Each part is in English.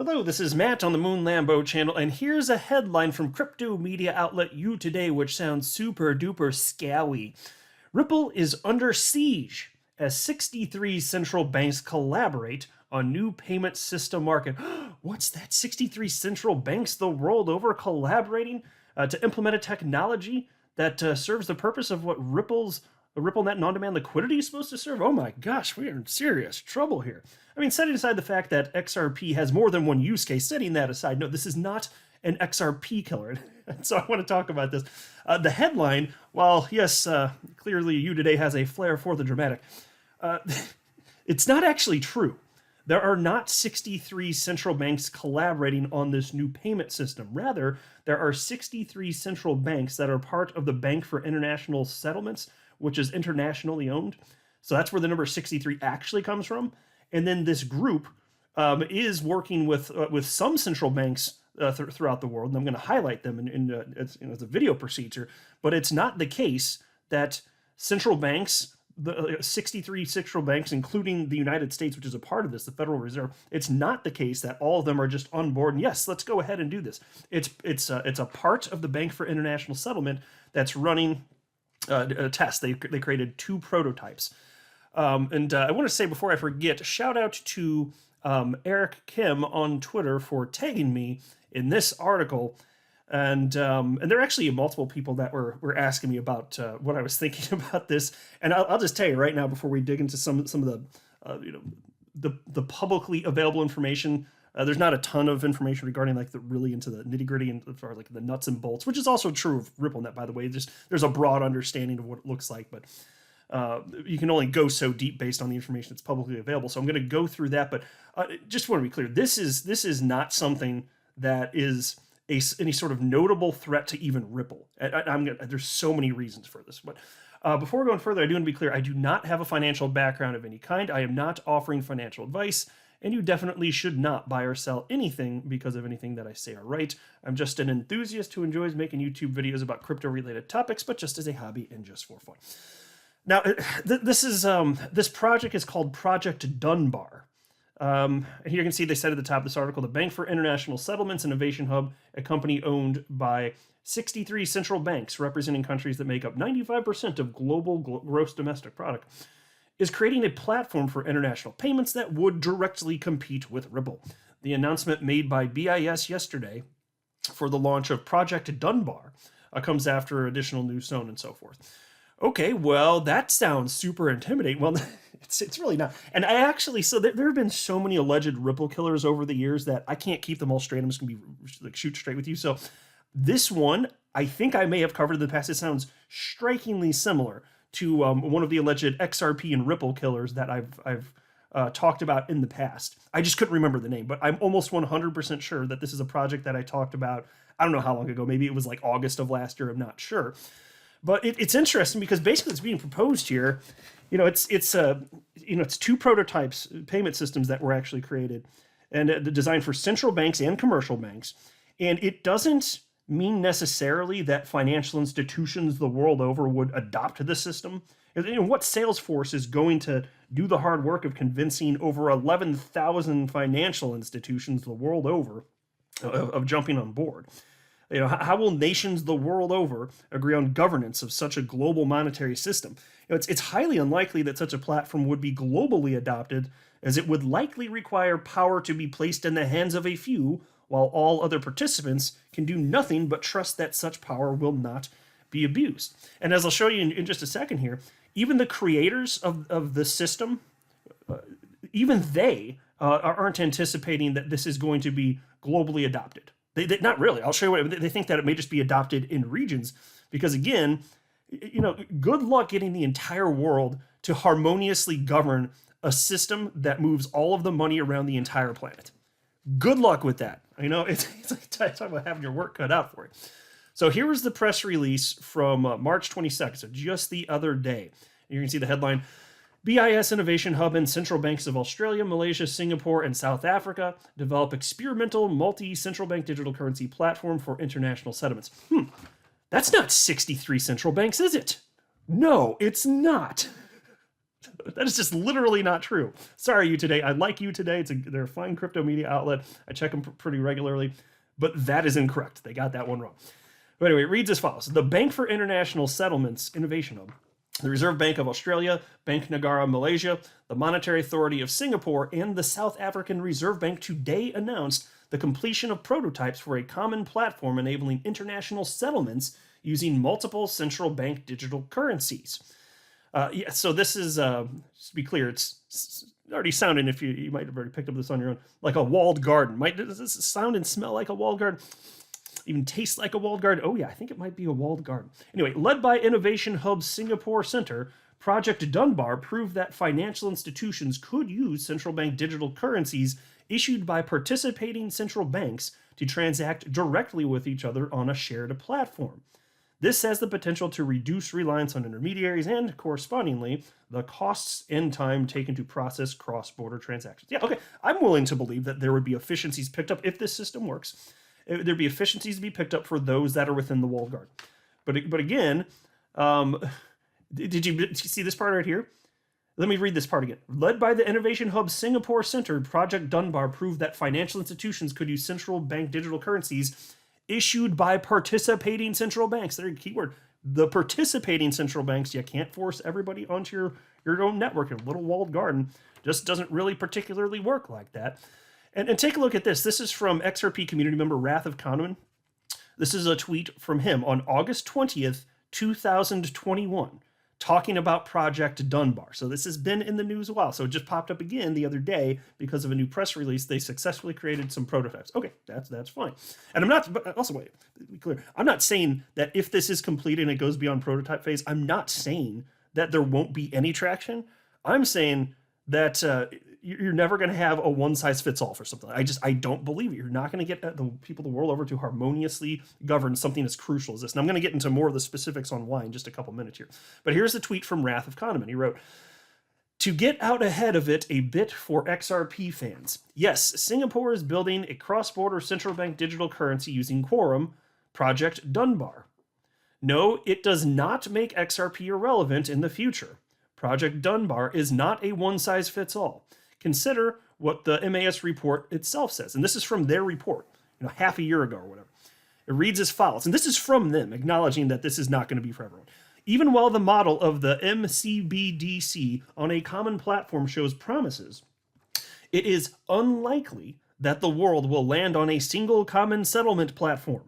Hello, this is Matt on the Moon Lambo channel, and here's a headline from crypto media outlet You Today, which sounds super duper scowy. Ripple is under siege as 63 central banks collaborate on new payment system market. What's that? 63 central banks the world over collaborating to implement a technology that serves the purpose of what RippleNet and on-demand liquidity is supposed to serve? Oh my gosh, we are in serious trouble here. I mean, setting aside the fact that XRP has more than one use case, setting that aside, no, this is not an XRP killer. So I want to talk about this. The headline, while yes, clearly You Today has a flair for the dramatic, it's not actually true. There are not 63 central banks collaborating on this new payment system. Rather, there are 63 central banks that are part of the Bank for International Settlements, which is internationally owned. So that's where the number 63 actually comes from. And then this group is working with some central banks throughout the world, and I'm going to highlight them as a video procedure. But it's not the case that central banks, the 63 central banks, including the United States, which is a part of this, the Federal Reserve, it's not the case that all of them are just on board and yes, let's go ahead and do this. It's a part of the Bank for International Settlement that's running a test. They created 2 prototypes. And I want to say before I forget, shout out to Eric Kim on Twitter for tagging me in this article. And there are actually multiple people that were asking me about what I was thinking about this. And I'll just tell you right now before we dig into some of the publicly available information. There's not a ton of information regarding like really into the nitty gritty and or like the nuts and bolts, which is also true of RippleNet, by the way. There's a broad understanding of what it looks like, but you can only go so deep based on the information that's publicly available. So I'm going to go through that, but just want to be clear: this is not something that is any sort of notable threat to even Ripple. There's so many reasons for this, but before going further, I do want to be clear: I do not have a financial background of any kind. I am not offering financial advice. And you definitely should not buy or sell anything because of anything that I say or write. I'm just an enthusiast who enjoys making YouTube videos about crypto-related topics, but just as a hobby and just for fun. Now, this project is called Project Dunbar. And here you can see they said at the top of this article, the Bank for International Settlements Innovation Hub, a company owned by 63 central banks representing countries that make up 95% of global gross domestic product, is creating a platform for international payments that would directly compete with Ripple. The announcement made by BIS yesterday for the launch of Project Dunbar comes after additional news known and so forth. Okay, well, that sounds super intimidating. Well, it's really not. And I actually, so there have been so many alleged Ripple killers over the years that I can't keep them all straight. I'm just going to be like shoot straight with you. So this one, I think I may have covered in the past. It sounds strikingly similar to one of the alleged XRP and Ripple killers that I've talked about in the past. I just couldn't remember the name, but I'm almost 100% sure that this is a project that I talked about, I don't know how long ago, maybe it was like August of last year, I'm not sure. But it's interesting because basically it's being proposed here. It's 2 prototypes, payment systems that were actually created and designed for central banks and commercial banks. And it doesn't mean necessarily that financial institutions the world over would adopt the system. What Salesforce is going to do the hard work of convincing over 11,000 financial institutions the world over of jumping on board? How will nations the world over agree on governance of such a global monetary system? It's highly unlikely that such a platform would be globally adopted, as it would likely require power to be placed in the hands of a few, while all other participants can do nothing but trust that such power will not be abused. And as I'll show you in just a second here, even the creators of the system, even they aren't anticipating that this is going to be globally adopted. They not really. I'll show you what they think, that it may just be adopted in regions, because again, good luck getting the entire world to harmoniously govern a system that moves all of the money around the entire planet. Good luck with that. It's like talking about having your work cut out for you. So here was the press release from March 22nd, so just the other day. You can see the headline: BIS Innovation Hub and central banks of Australia, Malaysia, Singapore, and South Africa develop experimental multi-central bank digital currency platform for international settlements. That's not 63 central banks, is it? No, it's not. That is just literally not true. Sorry, you today. I like you today. They're a fine crypto media outlet. I check them pretty regularly, but that is incorrect. They got that one wrong. But anyway, it reads as follows. The Bank for International Settlements Innovation Hub, the Reserve Bank of Australia, Bank Negara Malaysia, the Monetary Authority of Singapore, and the South African Reserve Bank today announced the completion of prototypes for a common platform enabling international settlements using multiple central bank digital currencies. Yeah, so this is, just to be clear, it's already sounding, if you might have already picked up this on your own, like a walled garden. Does this sound and smell like a walled garden? Even taste like a walled garden? Oh yeah, I think it might be a walled garden. Anyway, led by Innovation Hub Singapore Center, Project Dunbar proved that financial institutions could use central bank digital currencies issued by participating central banks to transact directly with each other on a shared platform. This has the potential to reduce reliance on intermediaries and, correspondingly, the costs and time taken to process cross-border transactions. Yeah, okay, I'm willing to believe that there would be efficiencies picked up if this system works. There'd be efficiencies to be picked up for those that are within the walled garden. But again, did you see this part right here? Let me read this part again. Led by the Innovation Hub Singapore Center, Project Dunbar proved that financial institutions could use central bank digital currencies issued by participating central banks. There's a keyword. The participating central banks. You can't force everybody onto your own network. A little walled garden just doesn't really particularly work like that. And take a look at this. This is from XRP community member Wrath of Kahneman. This is a tweet from him on August 20th, 2021, talking about Project Dunbar. So this has been in the news a while. So it just popped up again the other day because of a new press release. They successfully created some prototypes. Okay, that's fine. And I'm not, but also wait, to be clear, I'm not saying that if this is complete and it goes beyond prototype phase, I'm not saying that there won't be any traction. I'm saying that you're never going to have a one-size-fits-all for something. I don't believe it. You're not going to get the people the world over to harmoniously govern something as crucial as this. And I'm going to get into more of the specifics on why in just a couple minutes here. But here's the tweet from Wrath of Kahneman. He wrote, "To get out ahead of it a bit for XRP fans. Yes, Singapore is building a cross-border central bank digital currency using Quorum, Project Dunbar. No, it does not make XRP irrelevant in the future. Project Dunbar is not a one-size-fits-all. Consider what the MAS report itself says." And this is from their report, half a year ago or whatever. It reads as follows, and this is from them, acknowledging that this is not going to be for everyone. "Even while the model of the MCBDC on a common platform shows promises, it is unlikely that the world will land on a single common settlement platform.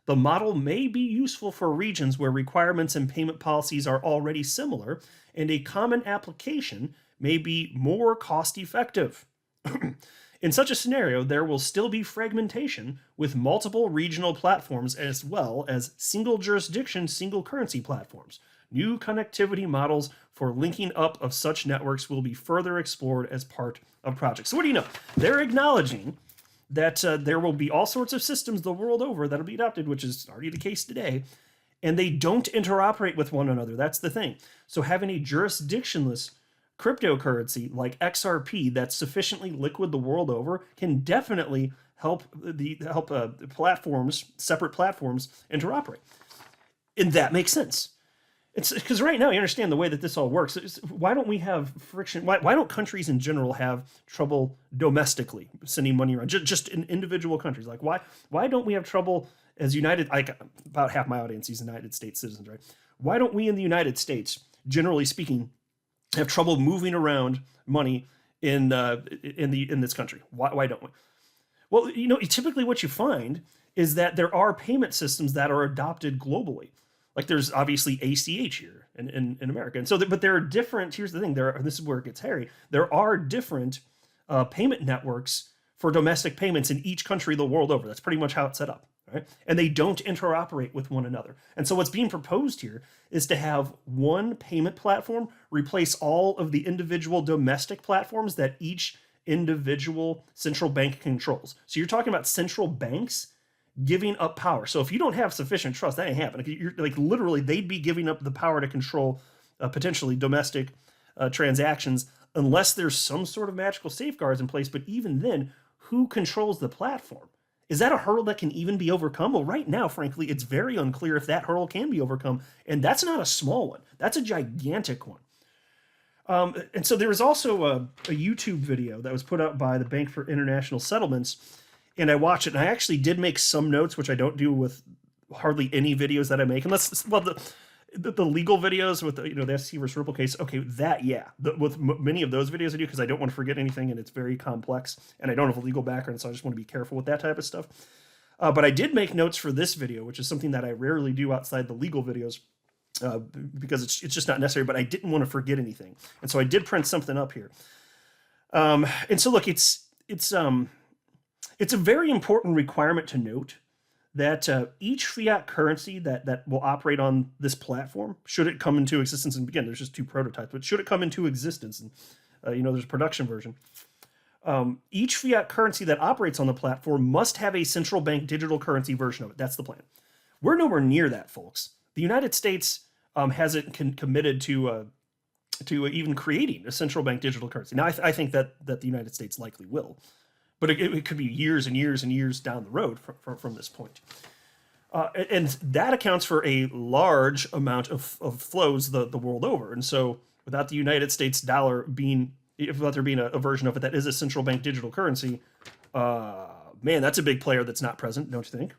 The model may be useful for regions where requirements and payment policies are already similar, and a common application may be more cost-effective. In such a scenario, there will still be fragmentation with multiple regional platforms as well as single jurisdiction, single currency platforms. New connectivity models for linking up of such networks will be further explored as part of projects." So what do you know? They're acknowledging that there will be all sorts of systems the world over that'll be adopted, which is already the case today, and they don't interoperate with one another. That's the thing. So having a jurisdictionless cryptocurrency like XRP that's sufficiently liquid the world over can definitely help platforms, separate platforms, interoperate. And that makes sense. It's because right now you understand the way that this all works. Why don't we have friction? Why don't countries in general have trouble domestically sending money around? Just in individual countries. Like why don't we have trouble as about half my audience is United States citizens, right? Why don't we in the United States, generally speaking, have trouble moving around money in this country? Why don't we? Well, typically what you find is that there are payment systems that are adopted globally. Like there's obviously ACH here in America. And so, but there are different, here's the thing, this is where it gets hairy. There are different payment networks for domestic payments in each country the world over. That's pretty much how it's set up, right? And they don't interoperate with one another. And so what's being proposed here is to have one payment platform replace all of the individual domestic platforms that each individual central bank controls. So you're talking about central banks giving up power. So if you don't have sufficient trust, that ain't happening. You're like literally, they'd be giving up the power to control potentially domestic transactions unless there's some sort of magical safeguards in place. But even then, who controls the platform? Is that a hurdle that can even be overcome? Well, right now, frankly, it's very unclear if that hurdle can be overcome. And that's not a small one. That's a gigantic one. And so there was also a YouTube video that was put up by the Bank for International Settlements, and I watched it, and I actually did make some notes, which I don't do with hardly any videos that I make, unless, well, the legal videos with the SEC versus Ripple case. Okay, that, yeah. With many of those videos I do, because I don't want to forget anything, and it's very complex, and I don't have a legal background, so I just want to be careful with that type of stuff. But I did make notes for this video, which is something that I rarely do outside the legal videos, because it's just not necessary, but I didn't want to forget anything. And so I did print something up here. And so look, it's a very important requirement to note that each fiat currency that will operate on this platform, should it come into existence, and again, there's just 2 prototypes, but should it come into existence, and there's a production version, each fiat currency that operates on the platform must have a central bank digital currency version of it. That's the plan. We're nowhere near that, folks. The United States hasn't committed to even creating a central bank digital currency. Now, I think that the United States likely will, but it could be years and years and years down the road from this point. And that accounts for a large amount of flows the world over. And so without the United States dollar without there being a version of it that is a central bank digital currency, man, that's a big player that's not present, don't you think?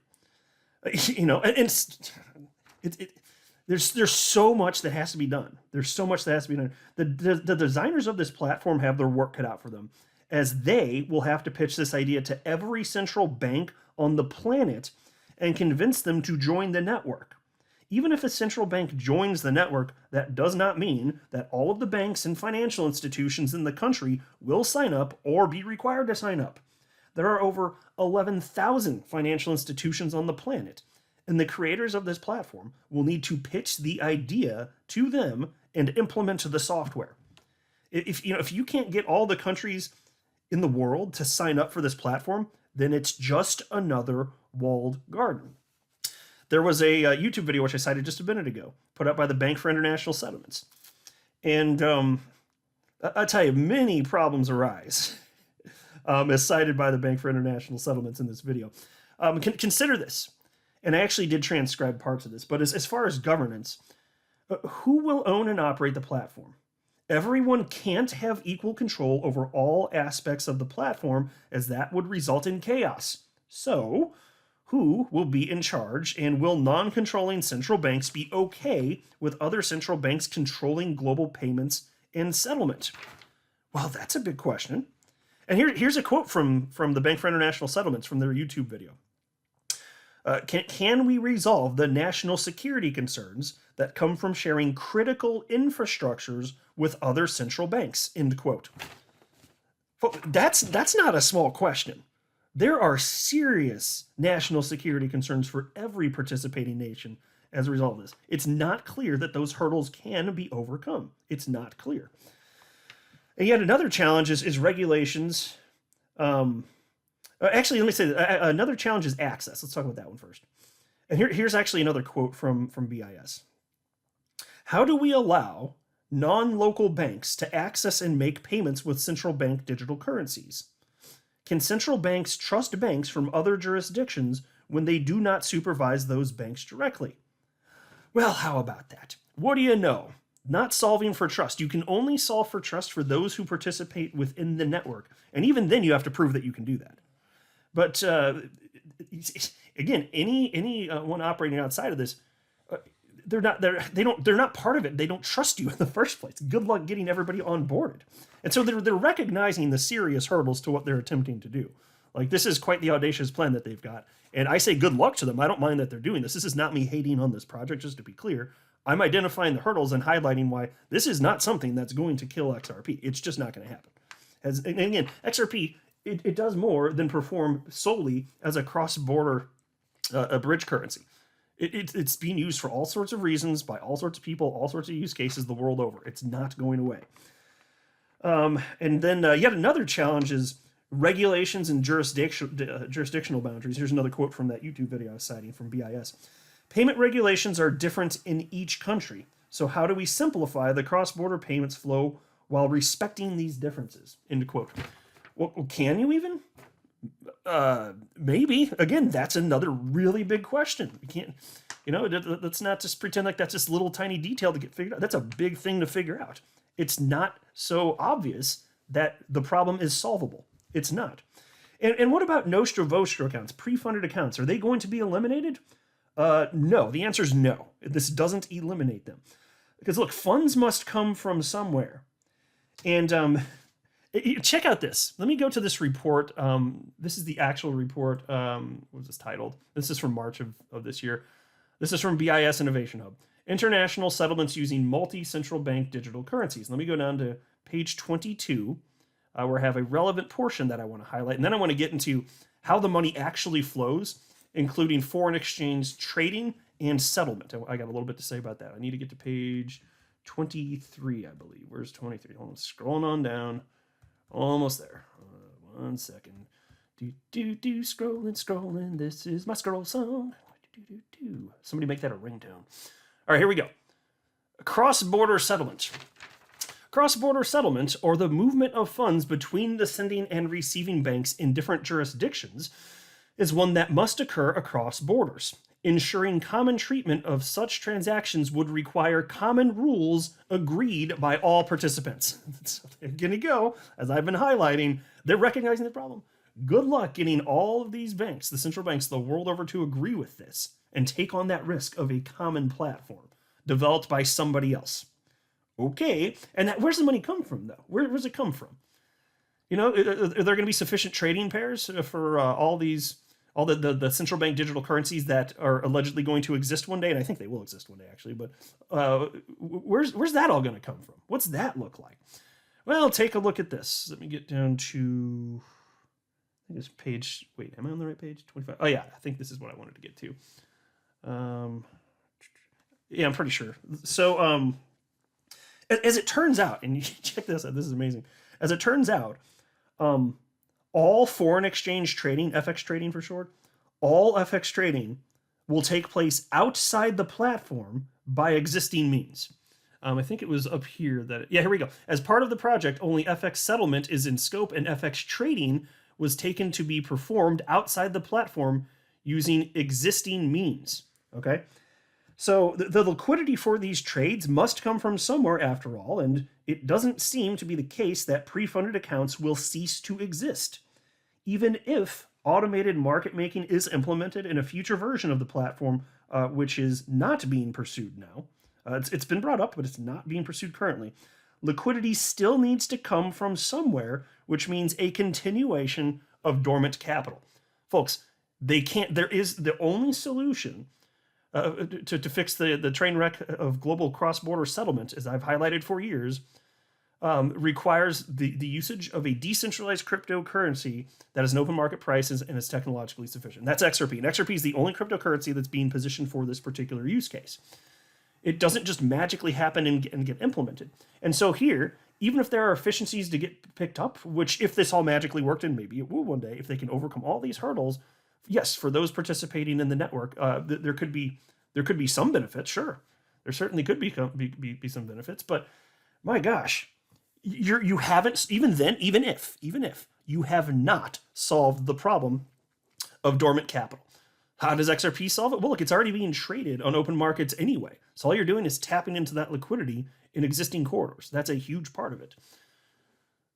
There's so much that has to be done. There's so much that has to be done. The designers of this platform have their work cut out for them, as they will have to pitch this idea to every central bank on the planet and convince them to join the network. Even if a central bank joins the network, that does not mean that all of the banks and financial institutions in the country will sign up or be required to sign up. There are over 11,000 financial institutions on the planet, and the creators of this platform will need to pitch the idea to them and implement the software. If you can't get all the countries in the world to sign up for this platform, then it's just another walled garden. There was a YouTube video, which I cited just a minute ago, put up by the Bank for International Settlements. And I tell you, many problems arise, as cited by the Bank for International Settlements in this video. Consider this, and I actually did transcribe parts of this, but as far as governance, who will own and operate the platform? Everyone can't have equal control over all aspects of the platform, as that would result in chaos. So, who will be in charge, and will non-controlling central banks be okay with other central banks controlling global payments and settlement? Well, that's a big question. And here's a quote from the Bank for International Settlements from their YouTube video. Can we resolve the national security concerns that come from sharing critical infrastructures with other central banks? End quote. That's not a small question. There are serious national security concerns for every participating nation as a result of this. It's not clear that those hurdles can be overcome. It's not clear. And yet another challenge is regulations. Actually, let me say that another challenge is access. Let's talk about that one first. And here's actually another quote from BIS. How do we allow non-local banks to access and make payments with central bank digital currencies? Can central banks trust banks from other jurisdictions when they do not supervise those banks directly? Well, how about that? What do you know? Not solving for trust. You can only solve for trust for those who participate within the network. And even then you have to prove that you can do that. But again, anyone operating outside of this, they're not part of it. They don't trust you in the first place. Good luck getting everybody onboarded. And so they're recognizing the serious hurdles to what they're attempting to do. Like, this is quite the audacious plan that they've got. And I say good luck to them. I don't mind that they're doing this. This is not me hating on this project, just to be clear. I'm identifying the hurdles and highlighting why this is not something that's going to kill XRP. It's just not going to happen. And again, XRP, it does more than perform solely as a cross-border a bridge currency. It's being used for all sorts of reasons by all sorts of people, all sorts of use cases the world over. It's not going away. And then yet another challenge is regulations and jurisdictional boundaries. Here's another quote from that YouTube video I was citing from BIS. Payment regulations are different in each country. So how do we simplify the cross-border payments flow while respecting these differences? End quote. Well, can you even? Maybe. Again, that's another really big question. You can't, let's not just pretend like that's just a little tiny detail to get figured out. That's a big thing to figure out. it's not so obvious that the problem is solvable. It's not. And what about Nostro Vostro accounts, pre-funded accounts? Are they going to be eliminated? No. The answer is no. This doesn't eliminate them. Because look, funds must come from somewhere. And check out this. Let me go to this report. This is the actual report. What was this titled? This is from March of this year. This is from BIS Innovation Hub. International settlements using multi-central bank digital currencies. Let me go down to page 22, where I have a relevant portion that I want to highlight. And then I want to get into how the money actually flows, including foreign exchange trading and settlement. I got a little bit to say about that. I need to get to page 23, I believe. Where's 23? Hold on, scrolling on down. Almost there. 1 second. Scrolling. This is my scroll song. Somebody make that a ringtone. All right, here we go. Cross-border settlement. Cross-border settlement, or the movement of funds between the sending and receiving banks in different jurisdictions, is one that must occur across borders. Ensuring common treatment of such transactions would require common rules agreed by all participants. So they're going to go, as I've been highlighting, they're recognizing the problem. Good luck getting all of these banks, the central banks, the world over, to agree with this and take on that risk of a common platform developed by somebody else. Okay, and where's the money come from, though? Where's it come from? You know, are there going to be sufficient trading pairs for all the central bank digital currencies that are allegedly going to exist one day? And I think they will exist one day, actually. But where's that all going to come from? What's that look like? Well, take a look at this. Let me get down to, I think it's page, wait, am I on the right page? 25. Oh, yeah, I think this is what I wanted to get to. Yeah, I'm pretty sure. So, as it turns out, and you check this out, this is amazing. As it turns out, all foreign exchange trading, FX trading for short, all FX trading will take place outside the platform by existing means. I think it was up here that, yeah, here we go. As part of the project, only FX settlement is in scope, and FX trading was taken to be performed outside the platform using existing means. Okay? So the liquidity for these trades must come from somewhere after all, and it doesn't seem to be the case that pre-funded accounts will cease to exist. Even if automated market making is implemented in a future version of the platform, which is not being pursued now. It's been brought up, but it's not being pursued currently. Liquidity still needs to come from somewhere, which means a continuation of dormant capital. Folks, they can't, there is the only solution to fix the train wreck of global cross-border settlement, as I've highlighted for years, requires the usage of a decentralized cryptocurrency that has an open market price and is technologically sufficient. That's XRP. And XRP is the only cryptocurrency that's being positioned for this particular use case. It doesn't just magically happen and get implemented. And so here, even if there are efficiencies to get picked up, which if this all magically worked, and maybe it will one day, if they can overcome all these hurdles, yes, for those participating in the network, there could be some benefits. Sure, there certainly could be some benefits. But my gosh, you haven't even if you have not solved the problem of dormant capital. How does XRP solve it? Well, look, it's already being traded on open markets anyway. So all you're doing is tapping into that liquidity in existing corridors. That's a huge part of it.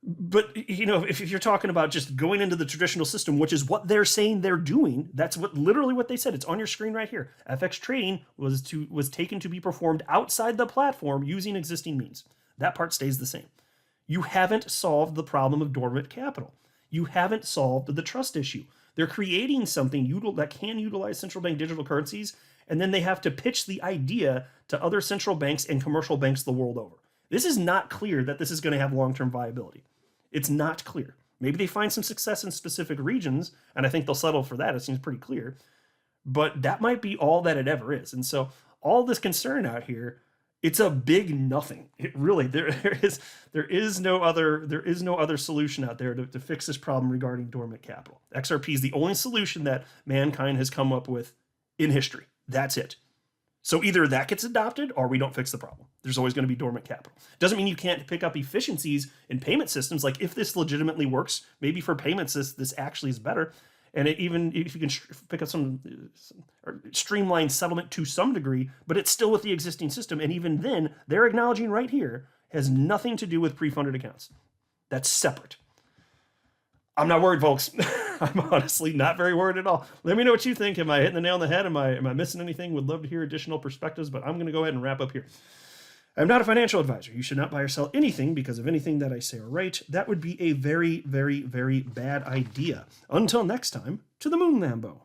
But, you know, if you're talking about just going into the traditional system, which is what they're saying they're doing, that's literally what they said. It's on your screen right here. FX trading was taken to be performed outside the platform using existing means. That part stays the same. You haven't solved the problem of dormant capital. You haven't solved the trust issue. They're creating something that can utilize central bank digital currencies, and then they have to pitch the idea to other central banks and commercial banks the world over. This is not clear that this is going to have long-term viability. It's not clear. Maybe they find some success in specific regions, and I think they'll settle for that. It seems pretty clear. But that might be all that it ever is. And so all this concern out here, it's a big nothing. It really, there is no other solution out there to fix this problem regarding dormant capital. XRP is the only solution that mankind has come up with in history. That's it. So either that gets adopted or we don't fix the problem. There's always going to be dormant capital. Doesn't mean you can't pick up efficiencies in payment systems. Like if this legitimately works, maybe for payments this actually is better. And even if you can pick up some or streamline settlement to some degree, but it's still with the existing system. And even then, they're acknowledging right here, has nothing to do with pre-funded accounts. That's separate. I'm not worried, folks. I'm honestly not very worried at all. Let me know what you think. Am I hitting the nail on the head? Am I missing anything? Would love to hear additional perspectives, but I'm going to go ahead and wrap up here. I'm not a financial advisor. You should not buy or sell anything because of anything that I say or write. That would be a very, very, very bad idea. Until next time, to the moon, Lambo.